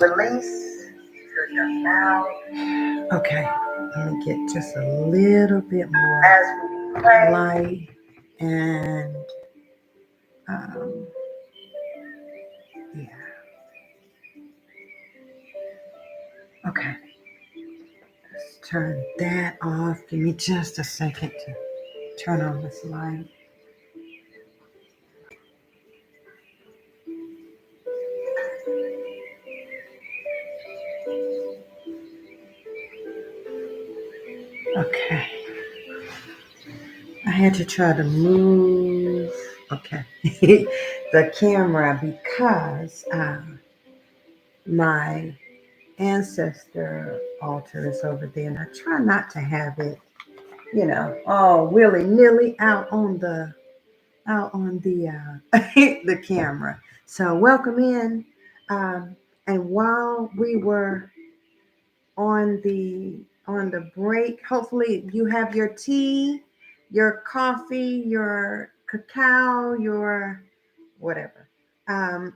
Release through your mouth. Okay, let me get just a little bit more as we pray. Light and yeah. Okay, let's turn that off. Give me just a second to turn on this light. Okay. I had to try to move, okay, the camera because my ancestor altar is over there, and I try not to have it, all willy nilly out on the the camera. So welcome in, and while we were on the break. Hopefully you have your tea, your coffee, your cacao, your whatever. Um,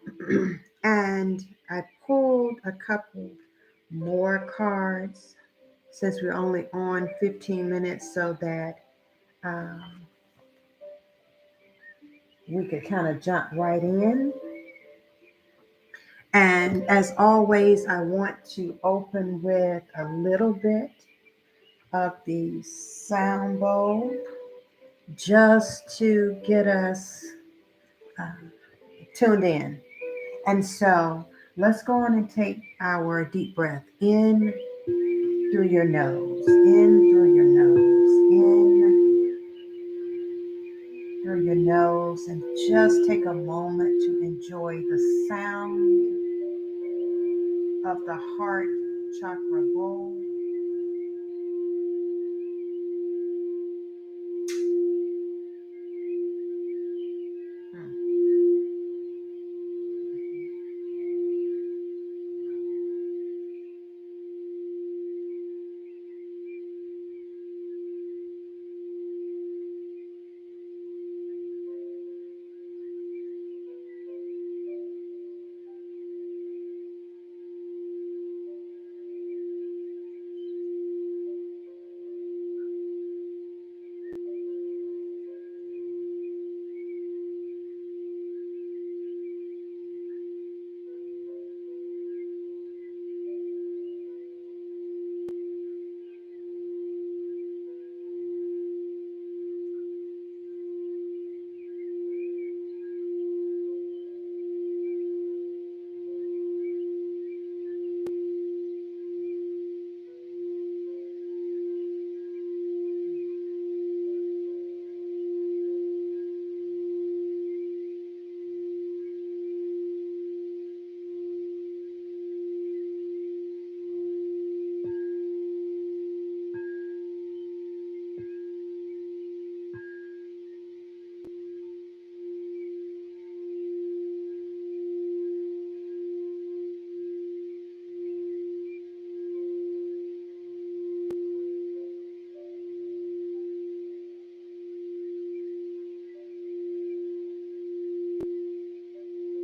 and I pulled a couple more cards since we're only on 15 minutes so that um, we could kind of jump right in. And as always, I want to open with a little bit of the sound bowl just to get us uh, tuned in. And so let's go on and take our deep breath in through your nose, in through your nose, in through your nose, and just take a moment to enjoy the sound of the heart chakra bowl.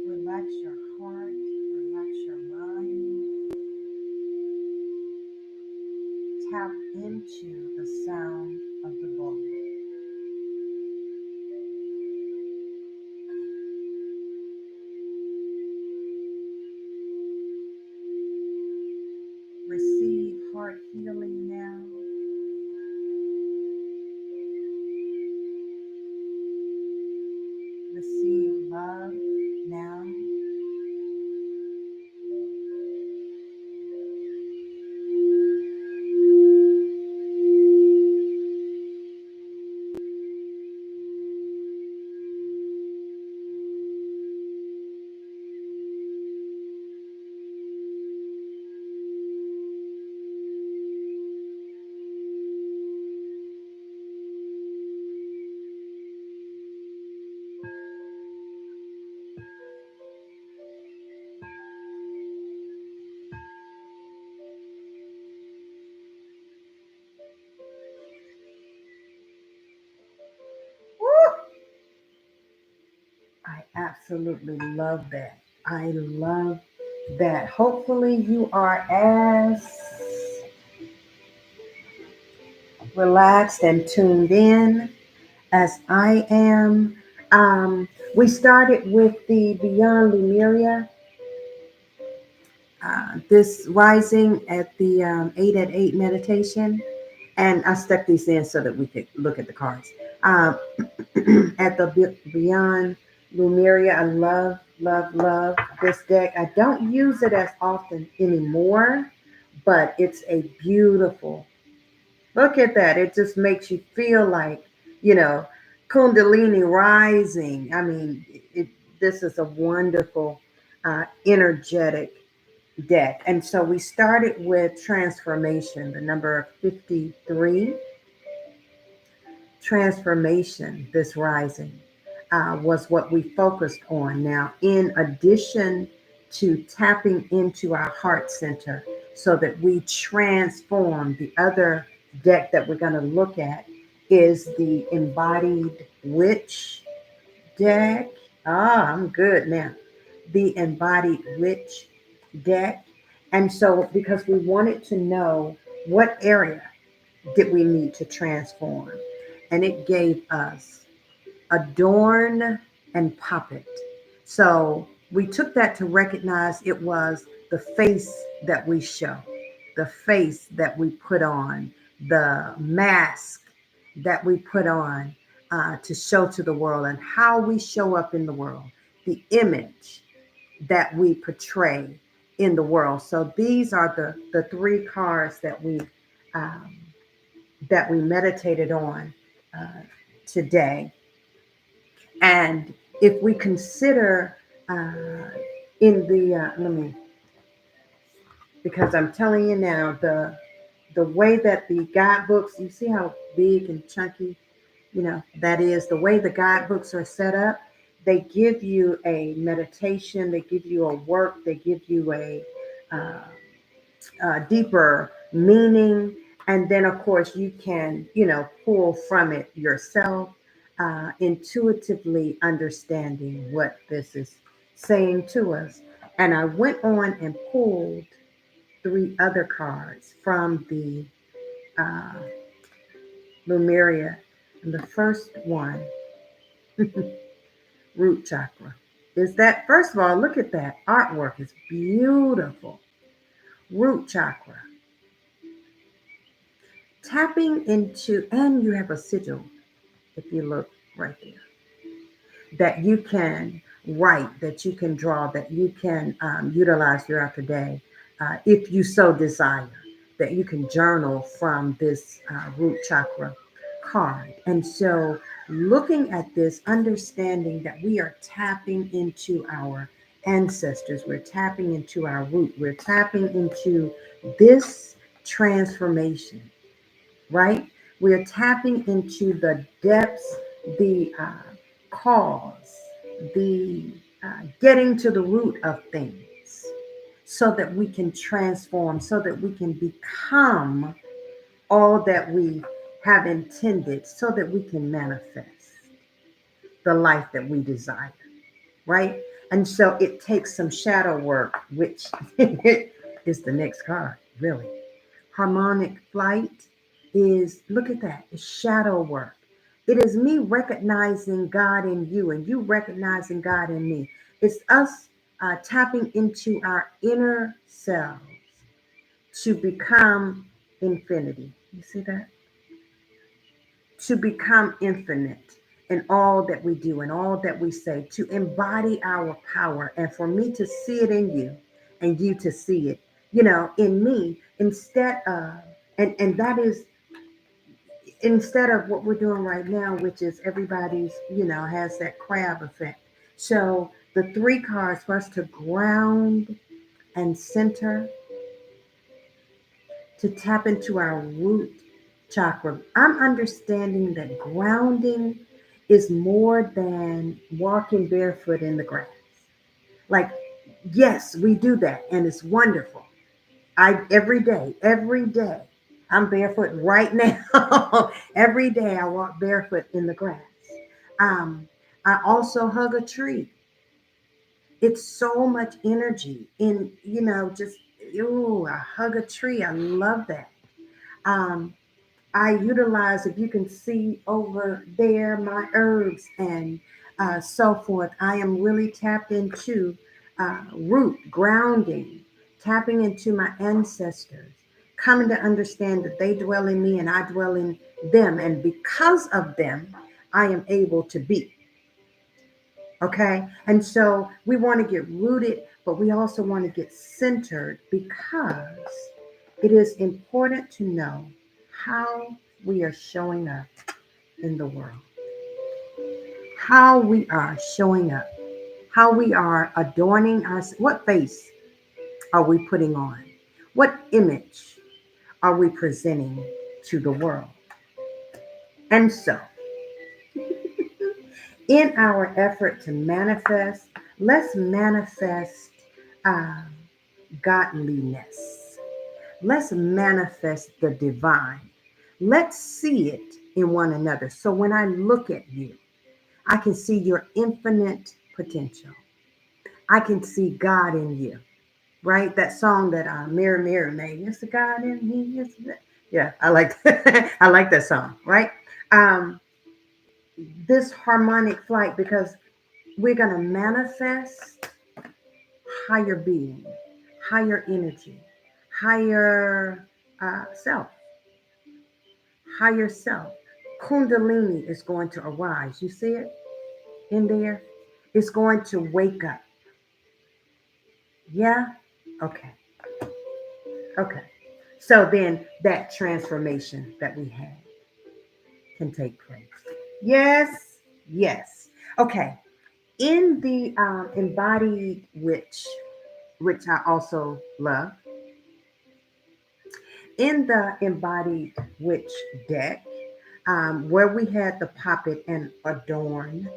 Relax your heart, relax your mind, tap into the sound of the bowl. Receive heart healing now. Receive love now. Woo! I absolutely love that. I love that hopefully you are as relaxed and tuned in as I am. We started with the Beyond Lumeria, this rising at the 8 at 8 meditation. And I stuck these in so that we could look at the cards. Um, at the Beyond Lumeria, I love, love, love this deck. I don't use it as often anymore, but it's a beautiful, look at that. It just makes you feel like, you know, Kundalini rising. I mean, this is a wonderful, energetic deck. And so we started with transformation, the number 53, transformation, this rising, was what we focused on. Now, in addition to tapping into our heart center so that we transform, the other deck that we're going to look at is the Embodied Witch deck. Ah, I'm good now. The Embodied Witch deck. And so, because we wanted to know what area did we need to transform, and it gave us adorn and puppet. So we took that to recognize it was the face that we show, the face that we put on, the mask that we put on, to show to the world, and how we show up in the world, the image that we portray in the world. So these are the three cards um, that we meditated on uh, today. And if we consider, in the let me, because I'm telling you now, the way that the guidebooks, you see how big and chunky, that is the way the guidebooks are set up. They give you a meditation, they give you a work, they give you uh, deeper meaning. And then, of course, you can, pull from it yourself, intuitively understanding what this is saying to us. And I went on and pulled three other cards from the uh, Lumeria. And the first one, root chakra. Is that, first of all, look at that artwork, it's beautiful. Root chakra, tapping into, and you have a sigil, if you look right there, that you can write, that you can draw, that you can utilize throughout the day, if you so desire, that you can journal from this root chakra card. And so, looking at this, understanding that we are tapping into our ancestors, we're tapping into our root, we're tapping into this transformation, right? We're tapping into the depths, the cause, the getting to the root of things so that we can transform, so that we can become all that we have intended, so that we can manifest the life that we desire, right? And so it takes some shadow work, which is the next card, really. Harmonic flight is, look at that, it's shadow work. It is me recognizing God in you and you recognizing God in me. It's us tapping into our inner selves to become infinity. You see that? To become infinite in all that we do and all that we say, to embody our power, and for me to see it in you and you to see it, in me, instead of, and that is, instead of what we're doing right now, which is everybody's, has that crab effect. So the three cards for us to ground and center, to tap into our root chakra. I'm understanding that grounding is more than walking barefoot in the grass. Like, yes, we do that, and it's wonderful. I every day, I'm barefoot right now. Every day I walk barefoot in the grass. Um, I also hug a tree It's so much energy in, just, ooh, I hug a tree. I love that. Um, I utilize, if you can see over there, my herbs and so forth. I am really tapped into root grounding, tapping into my ancestors, coming to understand that they dwell in me and I dwell in them. And because of them, I am able to be. Okay. And so we want to get rooted, but we also want to get centered because it is important to know how we are showing up in the world, how we are showing up, how we are adorning our, what face are we putting on? What image are we presenting to the world? And so, in our effort to manifest, let's manifest uh, godliness. Let's manifest the divine. Let's see it in one another. So when I look at you, I can see your infinite potential. I can see God in you, right? That song that Mirror Mirror made. It's the God in me. Yeah, I like I like that song, right? Um, this harmonic flight because we're gonna manifest higher being, higher energy, higher self, higher self. Kundalini is going to arise. You see it in there? It's going to wake up. Yeah? Okay. Okay. So then that transformation that we had can take place. Yes. Yes. Okay. In the embodied witch, which I also love, in the embodied witch deck, where we had the puppet and adorn,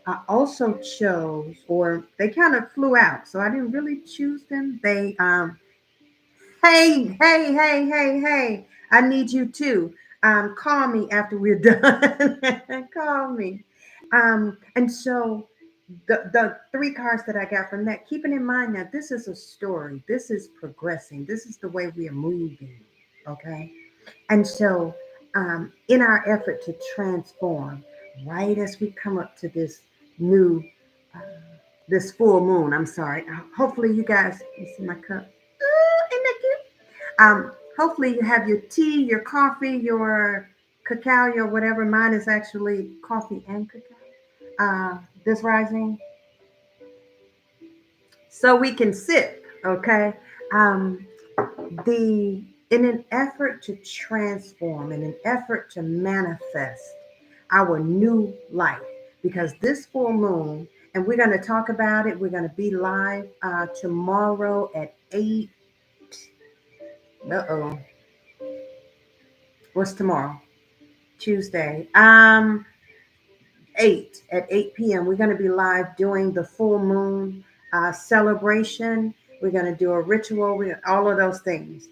I also chose, or they kind of flew out, so I didn't really choose them. They hey, I need you too. Call me after we're done. Call me. And so the three cards that I got from that, keeping in mind that this is a story, this is progressing, this is the way we are moving. Okay. And so in our effort to transform, right as we come up to this new uh, this full moon, I'm sorry. Hopefully you guys, you see my cup. Ooh, isn't that cute? Hopefully you have your tea, your coffee, your cacao, your whatever. Mine is actually coffee and cacao. This rising, so we can sip. Okay. Um, the in an effort to transform, in an effort to manifest our new life, because this full moon, and we're going to talk about it. We're going to be live tomorrow at 8. Uh-oh. What's tomorrow? Tuesday. 8 at 8 p.m. We're going to be live doing the full moon celebration. We're going to do a ritual, all of those things.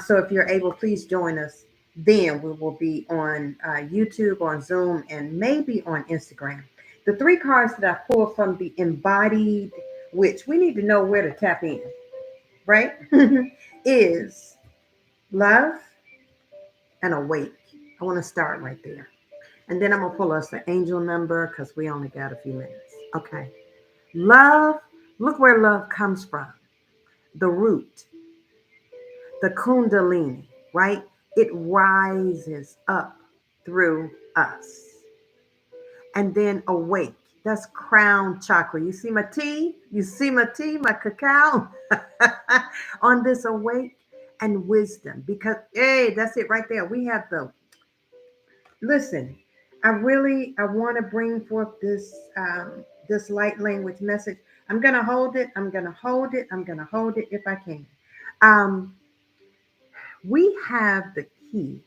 So if you're able, please join us. Then we will be on YouTube, on Zoom, and maybe on Instagram. The three cards that I pulled from the embodied, which we need to know where to tap in, right? Is love and awake. I want to start right there. And then I'm going to pull us the angel number because we only got a few minutes. Okay. Love, look where love comes from. The root, the kundalini, right? It rises up through us. And then awake. That's crown chakra. You see my tea? You see my tea, my cacao? On this awake and wisdom. Because, hey, that's it right there. We have the listen, I want to bring forth this light language message. I'm gonna hold it. I'm gonna hold it. I'm gonna hold it if I can. Um, we have the key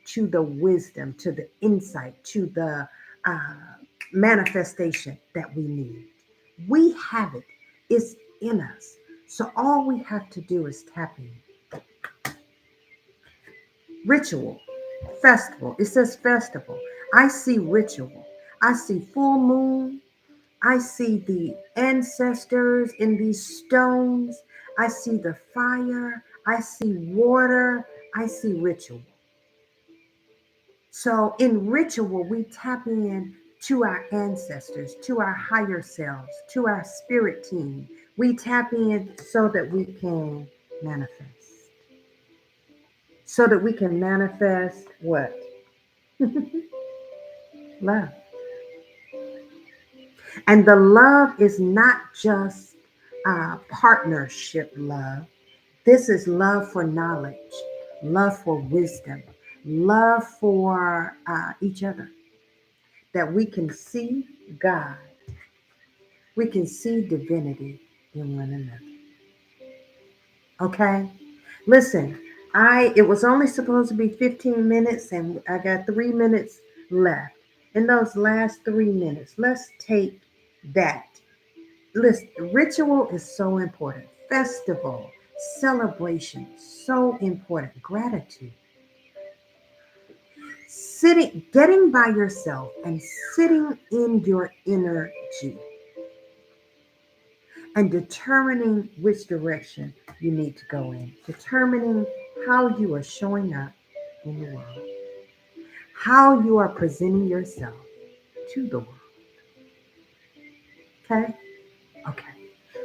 to the wisdom, to the insight, to the uh, manifestation that we need. We have it. It's in us. So all we have to do is tap in. Ritual, festival. It says festival. I see ritual. I see full moon. I see the ancestors in these stones. I see the fire. I see water. I see ritual. So in ritual, we tap in to our ancestors, to our higher selves, to our spirit team. We tap in so that we can manifest. So that we can manifest what? Love. And the love is not just partnership love. This is love for knowledge, love for wisdom, love for each other. That we can see God, we can see divinity in one another. Okay? Listen, it was only supposed to be 15 minutes and I got 3 minutes left. In those last 3 minutes, let's take that. Listen, ritual is so important. Festival, celebration, so important. Gratitude. Sitting, getting by yourself and sitting in your energy and determining which direction you need to go in, determining how you are showing up in the world, how you are presenting yourself to the world. Okay? Okay.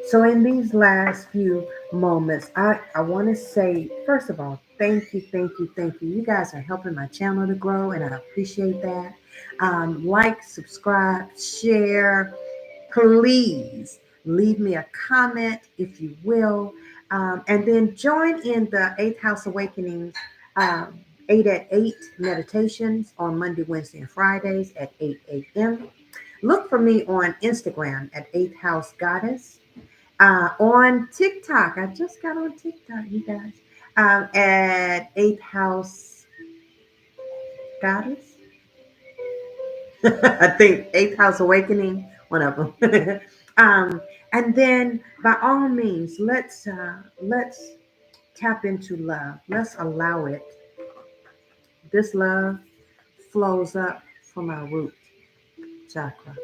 So, in these last few moments, I want to say, first of all, thank you, thank you, thank you. You guys are helping my channel to grow, and I appreciate that. Like, subscribe, share. Please leave me a comment if you will. And then join in the 8th House Awakening 8 at 8 meditations on Monday, Wednesday, and Fridays at 8 a.m. Look for me on Instagram at 8th House Goddess. On TikTok, I just got on TikTok, you guys, at 8th House Goddess. I think 8th House Awakening, one of them. And then, by all means, let's tap into love. Let's allow it. This love flows up from our root chakra,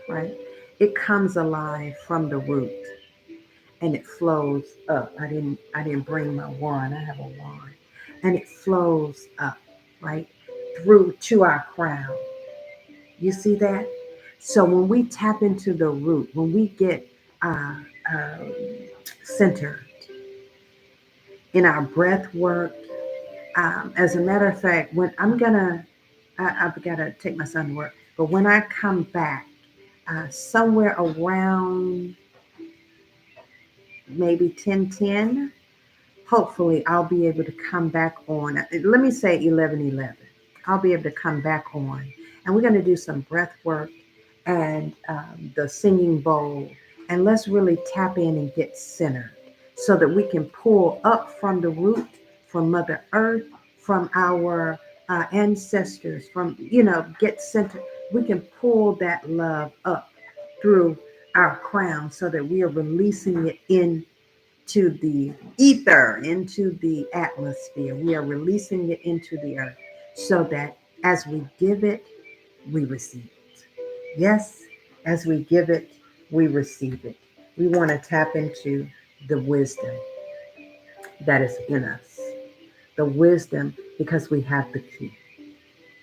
right? It comes alive from the root, and it flows up. I didn't bring my wand. I have a wand, and it flows up, right, through to our crown. You see that? So when we tap into the root, when we get uh, uh, centered in our breath work, as a matter of fact, when I've got to take my son to work, but when I come back, somewhere around maybe 10:10, hopefully I'll be able to come back on. Let me say 11:11. I'll be able to come back on, and we're going to do some breath work and the singing bowl, and let's really tap in and get centered so that we can pull up from the root, from Mother Earth, from our ancestors, from get centered. We can pull that love up through our crown so that we are releasing it into the ether, into the atmosphere. We are releasing it into the earth so that as we give it, we receive it. Yes, as we give it, we receive it. We want to tap into the wisdom that is in us. The wisdom because we have the key.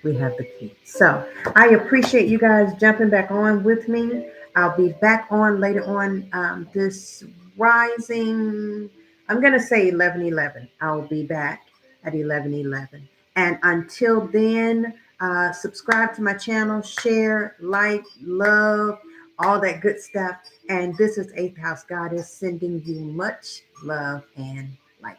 We have the key. So I appreciate you guys jumping back on with me. I'll be back on later on this rising. I'm going to say 11:11. I'll be back at 11:11. And until then, subscribe to my channel, share, like, love, all that good stuff. And this is 8th House Goddess sending you much love and light.